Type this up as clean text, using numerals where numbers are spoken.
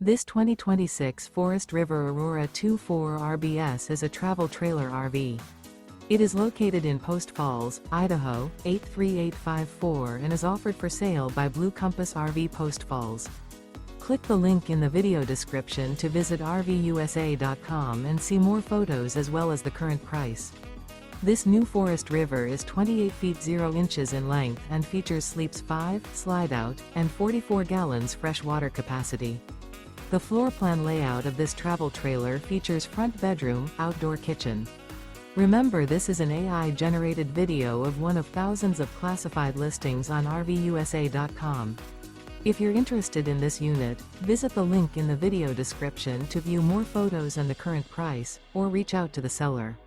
This 2026 Forest River Aurora 2.4 RBS is a travel trailer RV. It is located in Post Falls, Idaho, 83854 and is offered for sale by Blue Compass RV Post Falls. Click the link in the video description to visit RVUSA.com and see more photos as well as the current price. This new Forest River is 28 feet 0 inches in length and features sleeps 5, Slideout, and 44 gallons fresh water capacity. The floor plan layout of this travel trailer features front bedroom, outdoor kitchen. Remember, this is an AI-generated video of one of thousands of classified listings on RVUSA.com. If you're interested in this unit, visit the link in the video description to view more photos and the current price, or reach out to the seller.